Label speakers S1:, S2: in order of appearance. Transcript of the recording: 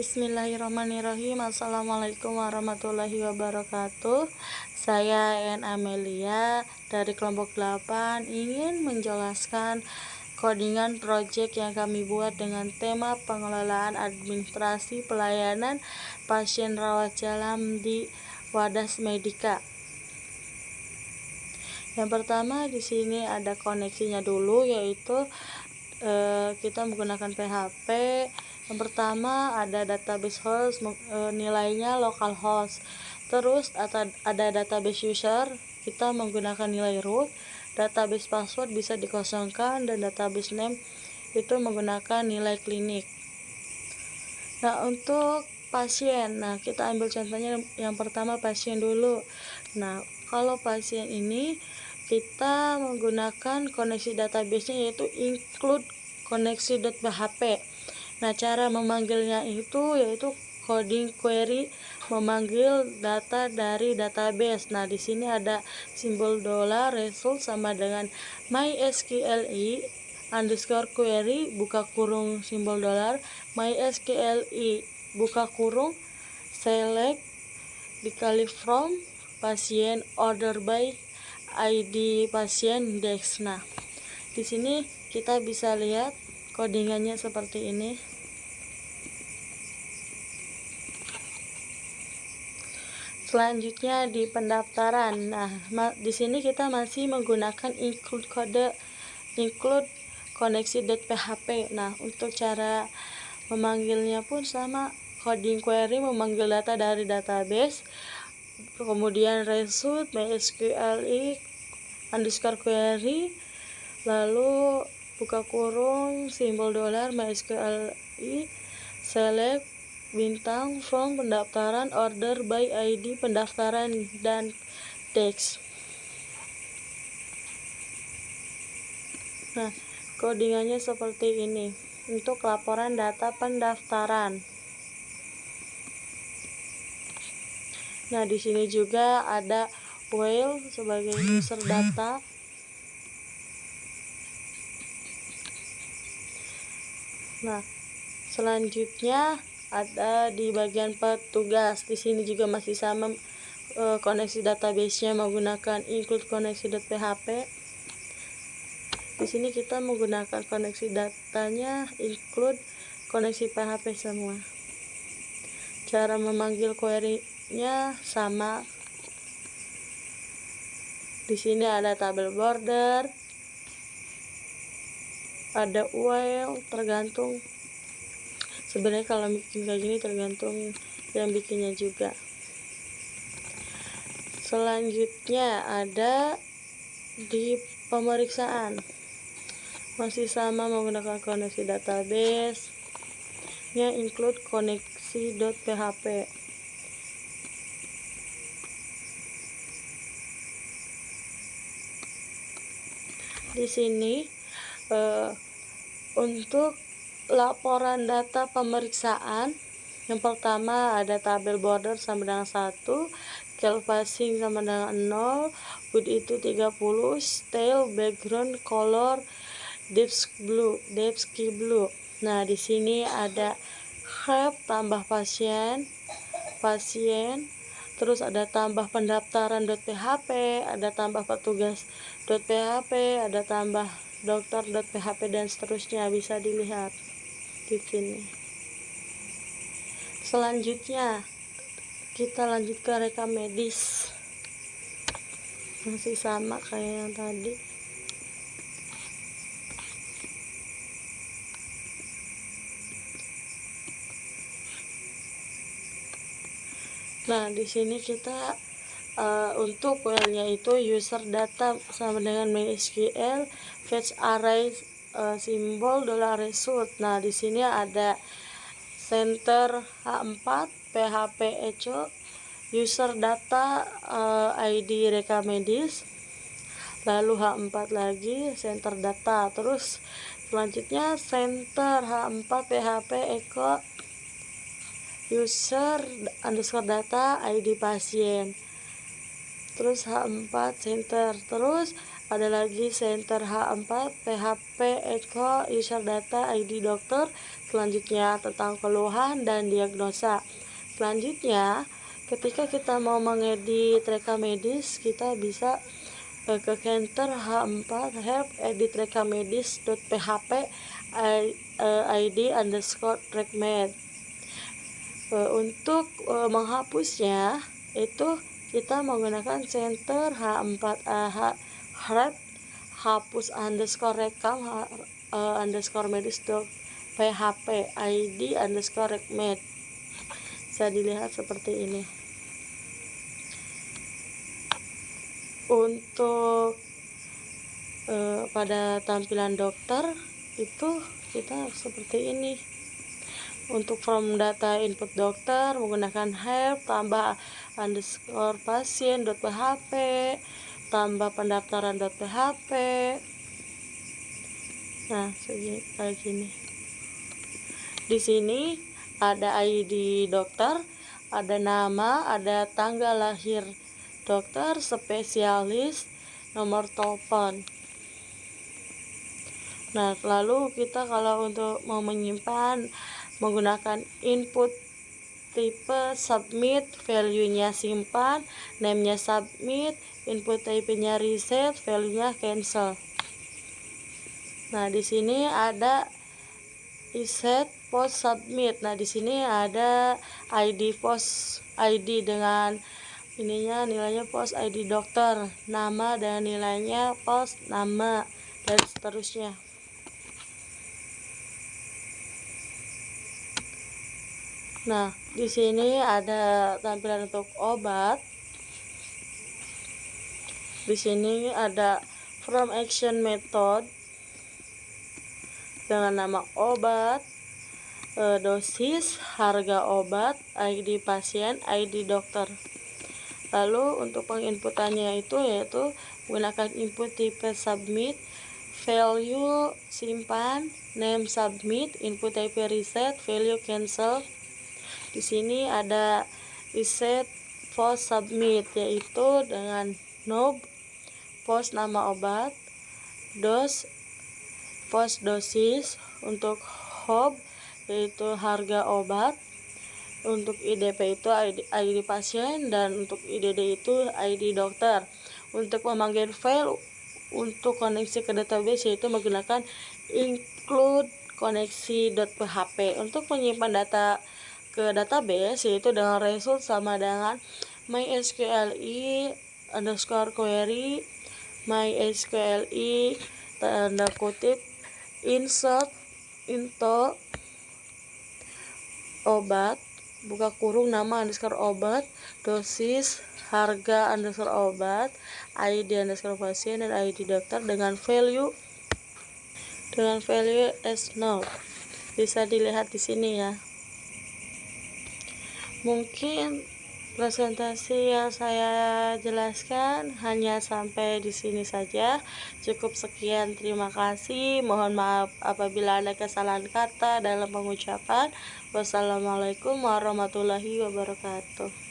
S1: Bismillahirrahmanirrahim. Assalamualaikum warahmatullahi wabarakatuh. Saya En Amelia dari kelompok 8 ingin menjelaskan codingan project yang kami buat dengan tema pengelolaan administrasi pelayanan pasien rawat jalan di Wadas Medika. Yang pertama di sini ada koneksinya dulu, yaitu kita menggunakan PHP. Yang pertama ada database host, nilainya localhost. Terus ada database user, kita menggunakan nilai root. Database password bisa dikosongkan, dan database name itu menggunakan nilai klinik. Nah, untuk pasien, kita ambil contohnya yang pertama pasien dulu. Nah, kalau pasien ini kita menggunakan koneksi database-nya yaitu include koneksi.php. Nah, cara memanggilnya itu yaitu coding query memanggil data dari database. Nah, di sini ada simbol $ result sama dengan mysqli underscore query buka kurung simbol $, mysqli buka kurung select dikali from pasien order by ID pasien desk. Nah, di sini kita bisa lihat codingannya seperti ini. Selanjutnya di pendaftaran. Nah, di sini kita masih menggunakan include koneksi.php. Nah, untuk cara memanggilnya pun sama, coding query memanggil data dari database, kemudian result mysqli underscore query, lalu buka kurung simbol $ mysqli select bintang from pendaftaran order by ID pendaftaran dan text. Nah, codingannya seperti ini untuk laporan data pendaftaran. Nah, di sini juga ada while sebagai user data. Nah, selanjutnya ada di bagian petugas. Di sini juga masih sama, koneksi database-nya menggunakan include koneksi.php. Di sini kita menggunakan koneksi datanya include koneksi PHP semua. Cara memanggil query-nya sama. Di sini ada tabel border, ada while, tergantung. Sebenarnya kalau bikin kayak gini tergantung yang bikinnya juga. Selanjutnya ada di pemeriksaan. Masih sama menggunakan koneksi database nya include koneksi.php. Di sini untuk laporan data pemeriksaan, yang pertama ada tabel border sama dengan 1, canvassing sama dengan 0, width itu 30, style, background, color, depth blue. Nah, di sini ada help tambah pasien, terus ada tambah pendaftaran.php, ada tambah petugas.php, ada tambah dokter.php, dan seterusnya, bisa dilihat di sini. Selanjutnya kita lanjut ke rekam medis. Masih sama kayak yang tadi. Nah, di sini kita untuk filenya itu user data sama dengan MySQL fetch array simbol $result. Nah, di sini ada center H4 PHP echo user data ID rekam medis, lalu H4 lagi center data, terus selanjutnya center H4 PHP echo user underscore data ID pasien, terus H4 center, terus ada lagi center H4 PHP echo user data ID dokter. Selanjutnya tentang keluhan dan diagnosa. Selanjutnya ketika kita mau mengedit rekam medis, kita bisa ke center H4 help edit rekam medis.php id underscore trackmed. Untuk menghapusnya itu kita menggunakan center H4 help hapus underscore rekam underscore medis.php id underscore trackmed. Bisa dilihat seperti ini. Untuk pada tampilan dokter itu kita seperti ini. Untuk from data input dokter menggunakan help tambah underscore pasien.php tambah pendaftaran.php. Nah, kayak gini. Di sini ada ID dokter, ada nama, ada tanggal lahir dokter, spesialis, nomor telepon. Nah, lalu kita kalau untuk mau menyimpan menggunakan input tipe submit, value-nya simpan, name-nya submit, input type-nya reset, value-nya cancel. Nah, di sini ada reset post submit. Nah, di sini ada ID post ID dengan ininya nilainya post ID dokter, nama dan nilainya post nama dan seterusnya. Nah, di sini ada tampilan untuk obat. Di sini ada from action method dengan nama obat, dosis, harga obat, ID pasien, ID dokter. Lalu untuk penginputannya itu yaitu menggunakan input tipe submit, value simpan, name submit, input type reset, value cancel. Di sini ada reset post submit yaitu dengan knob post nama obat, post dosis, untuk hob yaitu harga obat, untuk IDP itu ID pasien, dan untuk IDD itu ID dokter. Untuk memanggil file untuk koneksi ke database yaitu menggunakan include koneksi.php. Untuk menyimpan data ke database yaitu dengan result sama dengan mysqli underscore query mysqli tanda kutip insert into obat buka kurung nama underscore obat, dosis, harga underscore obat, ID underscore pasien, dan ID dokter dengan value as now. Bisa dilihat di sini ya. Mungkin presentasi yang saya jelaskan hanya sampai di sini saja. Cukup sekian, terima kasih. Mohon maaf apabila ada kesalahan kata dalam pengucapan. Wassalamualaikum warahmatullahi wabarakatuh.